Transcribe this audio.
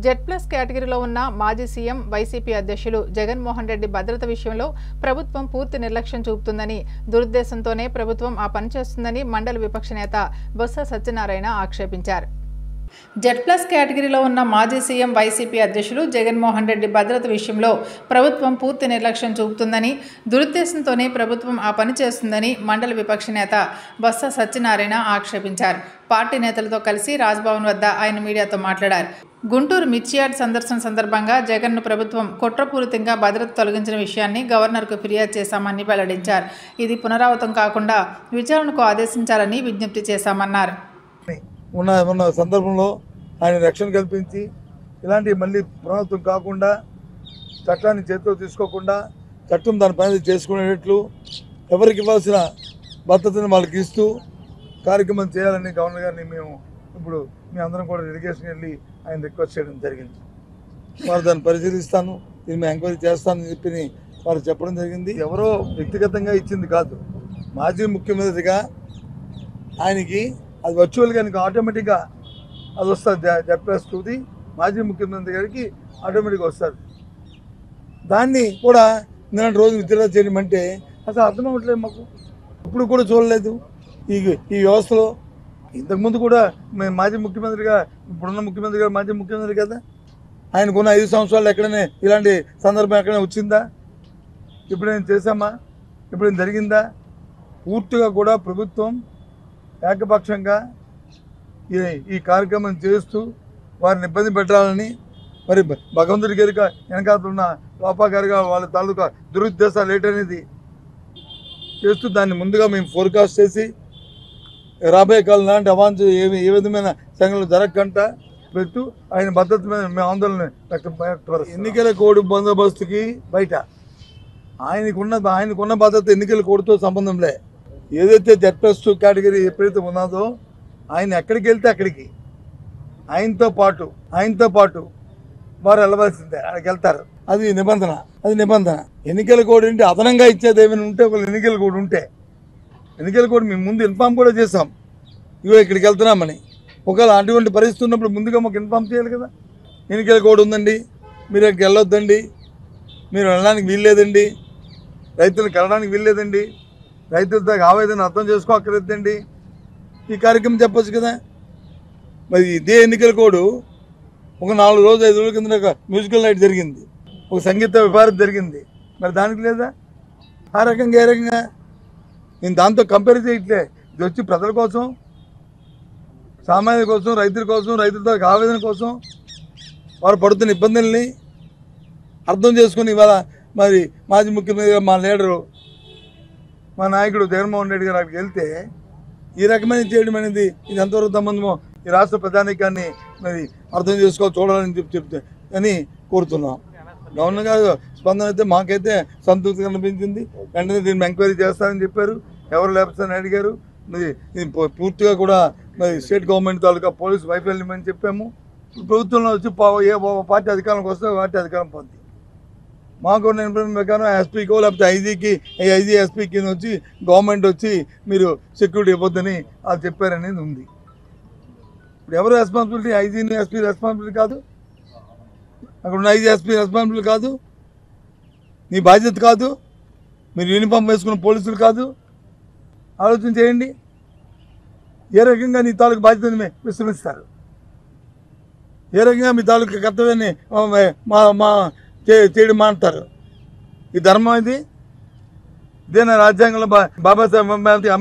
Z+ కేటగిరీలో ఉన్న మాజీ సీఎం వైసీపీ అధ్యక్షులు జగన్మోహన్ రెడ్డి భద్రత విషయంలో ప్రభుత్వం పూర్తి నిర్లక్ష్యం చూపుతుందని, దురుద్దేశంతోనే ప్రభుత్వం ఆ పని చేస్తుందని మండలి విపక్ష నేత బొత్స సత్యనారాయణ ఆక్షేపించారు. జెడ్+ కేటగిరీలో ఉన్న మాజీ సీఎం వైసీపీ అధ్యక్షులు జగన్మోహన్ రెడ్డి భద్రత విషయంలో ప్రభుత్వం పూర్తి నిర్లక్ష్యం చూపుతుందని, దురుద్దేశంతోనే ప్రభుత్వం ఆ పని చేస్తుందని మండలి విపక్ష నేత బొత్స సత్యనారాయణ ఆక్షేపించారు. పార్టీ నేతలతో కలిసి రాజ్భవన్ వద్ద ఆయన మీడియాతో మాట్లాడారు. గుంటూరు మిర్చియార్డ్ సందర్శన సందర్భంగా జగన్ను ప్రభుత్వం కుట్రపూరితంగా భద్రత తొలగించిన విషయాన్ని గవర్నర్కు ఫిర్యాదు చేశామని వెల్లడించారు. ఇది పునరావృతం కాకుండా విచారణకు ఆదేశించాలని విజ్ఞప్తి చేశామన్నారు. ఉన్న సందర్భంలో ఆయన రక్షణ కల్పించి ఇలాంటి మళ్ళీ పునరావృతం కాకుండా చట్టాన్ని చేతిలో తీసుకోకుండా చట్టం దాని పని చేసుకునేటట్లు ఎవరికి ఇవ్వాల్సిన భద్రతను వాళ్ళకి ఇస్తూ కార్యక్రమం చేయాలని గవర్నర్ గారిని మేము ఇప్పుడు మీ అందరం కూడా డెలిగేషన్ వెళ్ళి ఆయన రిక్వెస్ట్ చేయడం జరిగింది. వారు దాన్ని పరిశీలిస్తాను, దీన్ని మేము ఎంక్వైరీ చేస్తానని చెప్పి వారు చెప్పడం జరిగింది. ఎవరో వ్యక్తిగతంగా ఇచ్చింది కాదు, మాజీ ముఖ్యమంత్రిగా ఆయనకి అది వర్చువల్గా ఆయనకి ఆటోమేటిక్గా అది వస్తుంది. జెడ్+2ది మాజీ ముఖ్యమంత్రి గారికి ఆటోమేటిక్గా వస్తుంది. దాన్ని కూడా నిన్న రోజు విత్డ్రా చేయమంటే అసలు అర్థం అవ్వట్లేదు మాకు. ఇప్పుడు కూడా చూడలేదు ఈ వ్యవస్థలో. ఇంతకుముందు కూడా మేము మాజీ ముఖ్యమంత్రిగా, ఇప్పుడున్న ముఖ్యమంత్రి గారు మాజీ ముఖ్యమంత్రి కదా, ఆయనకున్న 5 సంవత్సరాలు ఎక్కడనే ఇలాంటి సందర్భం ఎక్కడైనా వచ్చిందా? ఎప్పుడైనా చేశామా? ఎప్పుడైనా జరిగిందా? పూర్తిగా కూడా ప్రభుత్వం ఏకపక్షంగా ఈ కార్యక్రమం చేస్తూ వారిని ఇబ్బంది పెట్టాలని, మరి భగవంతుడి గారిక వెనకాతున్న లోపాగారిగా వాళ్ళ తాలూకా దురుద్దేశాలు ఏంటనేది చేస్తూ దాన్ని ముందుగా మేము ఫోర్కాస్ట్ చేసి రాబోయే కాలం లాంటి అవాంఛ ఏ విధమైన సంఘటనలు జరగకుండా పెట్టు ఆయన భద్రత మీద మేము ఆందోళన వ్యక్తం. ఎన్నికల కోడ్ బందోబస్తుకి బయట ఆయనకున్న భద్రత ఎన్నికల కోడ్తో సంబంధం లే. ఏదైతే జెడ్+2 కేటగిరీ ఎప్పుడైతే ఉన్నదో ఆయన ఎక్కడికి వెళ్తే అక్కడికి ఆయనతో పాటు వారు వెళ్ళవలసిందే, అక్కడికి వెళ్తారు. అది నిబంధన. ఎన్నికల కోడ్ ఏంటి? అదనంగా ఇచ్చేది ఏమైనా ఉంటే ఒక ఎన్నికల కోడ్ ఉంటే, ఎన్నికల కోడ్ మేము ముందు ఇన్ఫామ్ కూడా చేసాం, ఇవో ఇక్కడికి వెళ్తున్నామని. ఒకవేళ అటువంటి పరిస్థితి ఉన్నప్పుడు ముందుగా మాకు ఇన్ఫామ్ చేయాలి కదా. ఎన్నికల కోడ్ ఉందండి, మీరు అక్కడికి వెళ్ళొద్దండి, మీరు వెళ్ళడానికి వీల్లేదండి, రైతులకు వెళ్ళడానికి వీల్లేదండి, రైతులతో ఆవేదన అర్థం చేసుకోక్కర్లేదండి, ఈ కార్యక్రమం చెప్పచ్చు కదా. మరి ఇదే ఎన్నికల కోడ్ ఒక 4 రోజులు 5 రోజుల కింద ఒక మ్యూజికల్ నైట్ జరిగింది, ఒక సంగీత విభారత జరిగింది. మరి దానికి లేదా? ఆ రకంగా ఏ రకంగా నేను దాంతో కంపేర్ చేయట్లే. ఇది వచ్చి ప్రజల కోసం, సామాన్యుల కోసం, రైతుల కోసం, రైతులతో ఆవేదన కోసం, వారు పడుతున్న ఇబ్బందుల్ని అర్థం చేసుకుని ఇవాళ మరి మాజీ ముఖ్యమంత్రి మా లీడరు, మా నాయకుడు జగన్మోహన్ రెడ్డి గారు అక్కడికి వెళ్తే ఈ రకమైన చేయడం అనేది ఇది ఎంతవరకు సంబంధమో ఈ రాష్ట్ర ప్రధానికాన్ని మరి అర్థం చూడాలని చెప్తే అని కోరుతున్నాం. గవర్నర్ గారు స్పందన అయితే మాకైతే సంతృప్తి కనిపించింది. వెంటనే దీన్ని ఎంక్వైరీ చేస్తారని చెప్పారు. ఎవరు లేకపోతే అడిగారు. మరి ఇది పూర్తిగా కూడా మరి స్టేట్ గవర్నమెంట్ తాలూకా పోలీసు వైఫల్యం అని చెప్పాము. ప్రభుత్వంలో వచ్చి ఏ పార్టీ అధికారంలోకి వస్తే పార్టీ అధికారం పొంది మాకు ఇన్ఫర్మేషన్ ప్రకారం ఎస్పీకో లేకపోతే ఐజీ ఎస్పీకి వచ్చి గవర్నమెంట్ వచ్చి మీరు సెక్యూరిటీ ఇవ్వద్దని అది చెప్పారనేది ఉంది. ఇప్పుడు ఎవరు రెస్పాన్సిబిలిటీ? ఐజీని ఎస్పీ రెస్పాన్సిబిలిటీ కాదు, అక్కడ ఉన్న ఐజీ ఎస్పీ రెస్పాన్సిబిలిటీ కాదు, నీ బాధ్యత కాదు, మీరు యూనిఫామ్ వేసుకున్న పోలీసులు కాదు. ఆలోచన చేయండి, ఏ రకంగా నీ తాలూకు బాధ్యతని విస్మరిస్తారు, ఏ రకంగా మీ తాలూకు కర్తవ్యాన్ని చేయడం మాంటారు. ఈ ధర్మం ఇదేనా? రాజ్యాంగంలో బాబాసాహెబ్ అంబేద్కర్